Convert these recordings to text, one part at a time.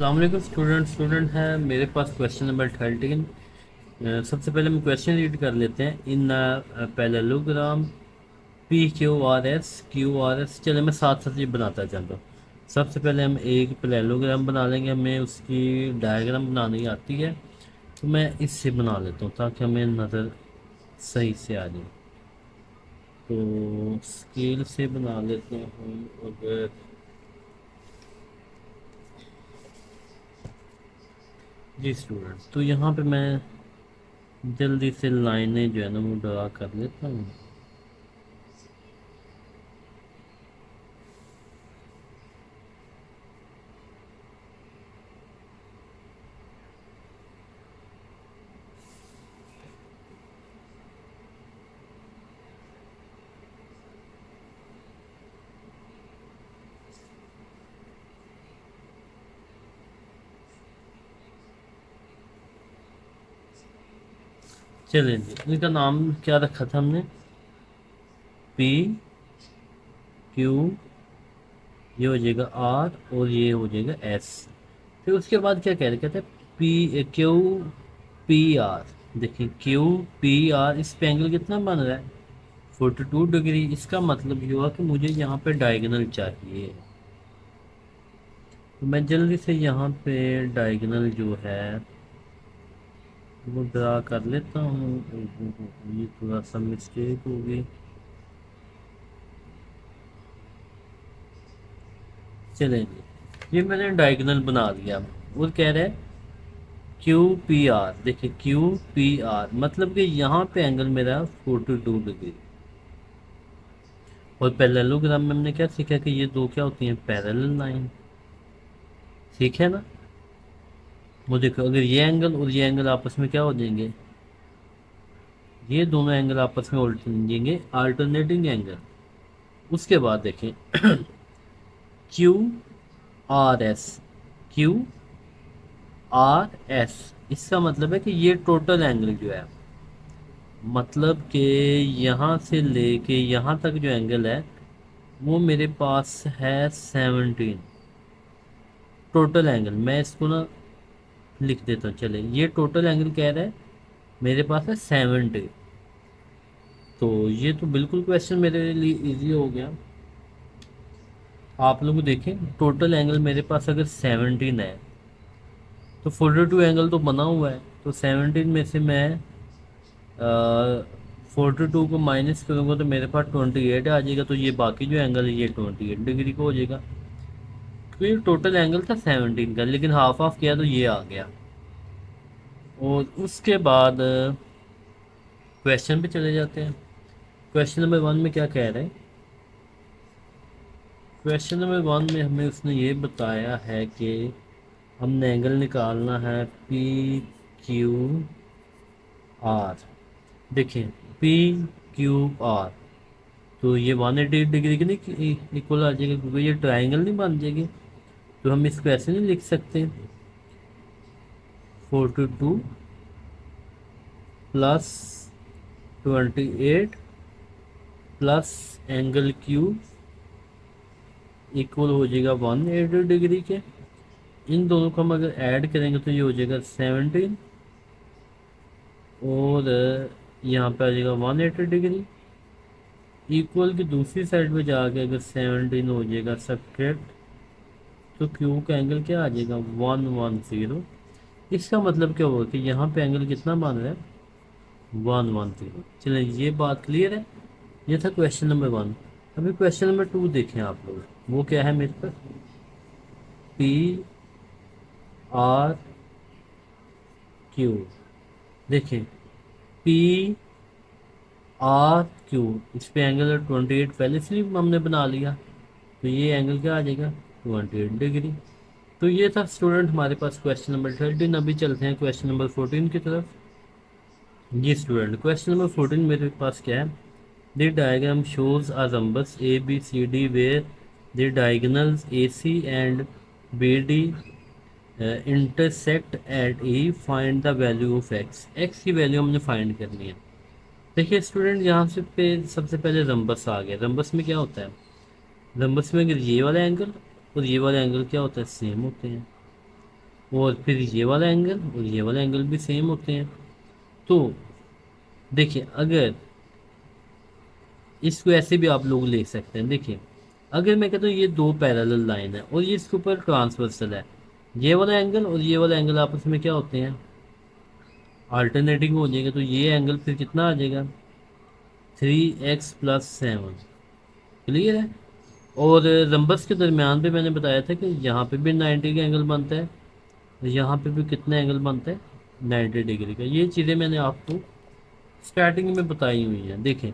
अलैक्म student है मेरे पास question number 13। सबसे पहले हम क्वेश्चन रीड कर लेते हैं। इन पैरेललोग्राम PQRS चले मैं साथ साथ ये बनाता चलता हूँ। सबसे पहले हम एक पैरेललोग्राम बना लेंगे, हमें उसकी डायग्राम बनानी आती है तो मैं इससे बना लेता हूँ ताकि हमें नज़र सही से आ जाए। तो स्केल से बना लेते हैं अगर। जी स्टूडेंट, तो यहाँ पे मैं जल्दी से लाइनें जो है ना वो ड्रा कर लेता हूँ। चलिए जी, इनका नाम क्या रखा था हमने? PQ, ये हो जाएगा R और ये हो जाएगा S। फिर उसके बाद क्या कह रहे, कहते हैं QPR। देखिए QPR, इस पे एंगल कितना बन रहा है? 42 डिग्री। इसका मतलब ये हुआ कि मुझे यहाँ पे डायगोनल चाहिए। तो मैं जल्दी से यहाँ पे डायगोनल जो है वो ड्रा कर लेता हूँ। ये थोड़ा सा मिस्टेक हो गई। चलेंगे, ये मैंने डायगोनल बना दिया। वो कह रहे हैं QPR। देखिए QPR मतलब कि यहाँ पे एंगल मेरा 42 डिग्री। और पैरेललोग्राम में हमने क्या सीखा कि ये दो क्या होती हैं? Parallel line. ठीक है ना? वो देखो, अगर ये एंगल और ये एंगल आपस में क्या हो जाएंगे? ये दोनों एंगल आपस में उल्ट जाएंगे, अल्टरनेटिंग एंगल। उसके बाद देखें QRS। QRS, इसका मतलब है कि ये टोटल एंगल जो है, मतलब कि यहाँ से लेके यहाँ तक जो एंगल है वो मेरे पास है 17। टोटल एंगल मैं इसको ना लिख देता हूँ। चले, ये टोटल एंगल कह रहा है मेरे पास है 70। तो ये तो बिल्कुल क्वेश्चन मेरे लिए इजी हो गया। आप लोग देखें, टोटल एंगल मेरे पास अगर 17 है तो 42 एंगल तो बना हुआ है। तो 17 में से मैं 42 को माइनस करूँगा तो मेरे पास 28 आ जाएगा। तो ये बाकी जो एंगल है ये 28 डिग्री का हो जाएगा। तो ये टोटल एंगल था 17 का, लेकिन हाफ ऑफ किया तो ये आ गया। और उसके बाद क्वेश्चन पे चले जाते हैं। क्वेश्चन नंबर 1 में क्या कह रहे हैं? क्वेश्चन नंबर 1 में हमें उसने ये बताया है कि हमने एंगल निकालना है PQR। देखें PQR, तो ये 180 डिग्री के नहीं इक्वल आ जाएगा, क्योंकि ये ट्राइंगल नहीं बन जाएगी। तो हम इसको ऐसे नहीं लिख सकते, 42 plus 28 plus angle Q equal हो जाएगा 180 डिग्री के। इन दोनों को हम अगर ऐड करेंगे तो ये हो जाएगा 17, और यहाँ पे आ जाएगा 180 डिग्री। इक्वल की दूसरी साइड पे जाके अगर 17 हो जाएगा सब्ट्रैक्ट, तो क्यू का एंगल क्या आ जाएगा? 110। इसका मतलब क्या होगा कि यहाँ पे एंगल कितना बन रहा है? 110। चलिए, ये बात क्लियर है। ये था क्वेश्चन नंबर 1। अभी क्वेश्चन नंबर 2 देखें आप लोग। वो क्या है मेरे पास? PRQ। देखें PRQ, इस पे एंगल 28 पहले से ही हमने बना लिया। तो ये एंगल क्या आ जाएगा? 28 डिग्री। तो ये था स्टूडेंट हमारे पास क्वेश्चन नंबर 13। अभी चलते हैं क्वेश्चन नंबर 14 की तरफ। जी स्टूडेंट, क्वेश्चन नंबर 14 मेरे पास क्या है? The diagram shows a rhombus ABCD where the diagonals AC and BD intersect at E. Find the value of x। x की वैल्यू हमने फाइंड करनी है। देखिए स्टूडेंट, यहाँ से पे सबसे पहले रंबस आ गया। रंबस में क्या होता है? रंबस में अगर ये वाला एंगल और ये वाला एंगल क्या होता है? सेम होते हैं। और फिर ये वाला एंगल और ये वाला एंगल भी सेम होते हैं। तो देखिए, अगर इसको ऐसे भी आप लोग ले सकते हैं। देखिए, अगर मैं कहता हूँ ये दो पैरेलल लाइन है और ये इसके ऊपर ट्रांसवर्सल है, ये वाला एंगल और ये वाला एंगल आपस में क्या होते हैं, अल्टरनेटिंग हो जाएगा। तो ये एंगल फिर कितना आ जाएगा, 3x+7। क्लियर है। और रंबस के दरमियान पे मैंने बताया था कि यहाँ पे भी 90 का एंगल बनता है, और यहाँ पे भी कितना एंगल बनता है, 90 डिग्री का। ये चीज़ें मैंने आपको स्टार्टिंग में बताई हुई हैं। देखें,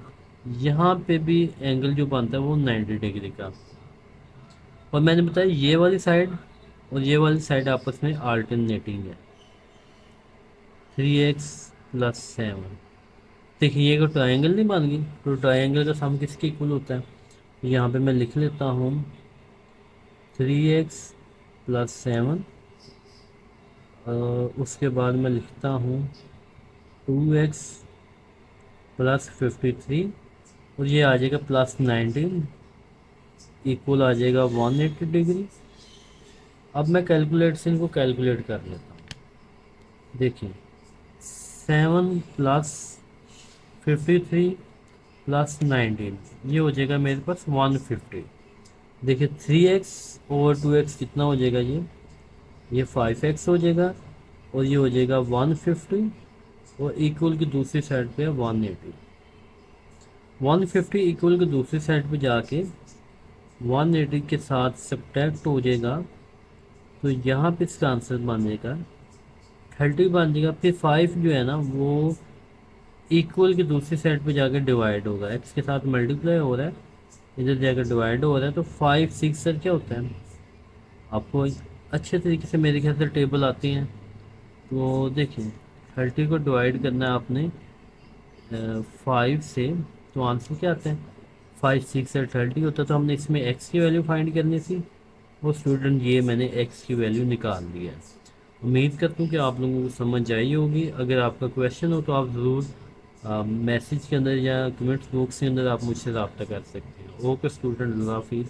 यहाँ पे भी एंगल जो बनता है वो 90 डिग्री का। और मैंने बताया ये वाली साइड और ये वाली साइड आपस में अल्टरनेटिंग है, 3x+7। देखिए, ये को ट्रायंगल नहीं बन गई, तो ट्रायंगल का सम किसके इक्वल होता है। तो यहाँ पे मैं लिख लेता हूँ 3x+7, उसके बाद मैं लिखता हूँ 2x+53, और ये आ जाएगा +19, इक्वल आ जाएगा 180 डिग्री। अब मैं कैलकुलेट से इनको कैलकुलेट कर लेता हूँ। देखिए, 7+53+19, ये हो जाएगा मेरे पास 150। देखिए, 3x/2x कितना हो जाएगा, ये 5x हो जाएगा, और ये हो जाएगा 150, और इक्वल की दूसरी साइड पे 180। 150 इक्वल की दूसरी साइड पे जाके 180 के साथ सब्ट्रैक्ट हो जाएगा, तो यहाँ पे इसका आंसर बन जाएगा 30 बन जाएगा। फिर 5 जो है ना वो इक्वल की दूसरी साइड पे जाकर डिवाइड होगा, एक्स के साथ मल्टीप्लाई हो रहा है, इधर जाकर डिवाइड हो रहा है। तो 5 6 सर क्या होता है, आपको अच्छे तरीके से मेरे ख्याल से टेबल आती हैं। तो देखिए, 30 को डिवाइड करना है आपने 5 से, तो आंसर क्या आता है, 5 6 30 होता है। तो हमने इसमें एक्स की वैल्यू फाइंड करनी थी, और स्टूडेंट ये मैंने एक्स की वैल्यू निकाल ली है। उम्मीद करता हूँ कि आप लोगों को समझ आई होगी। अगर आपका क्वेश्चन हो तो आप ज़रूर मैसेज के अंदर या कमेंट्स बॉक्स के अंदर आप मुझसे रब्ता कर सकते हैं। ओके स्टूडेंट, अल्लाह हाफिज़।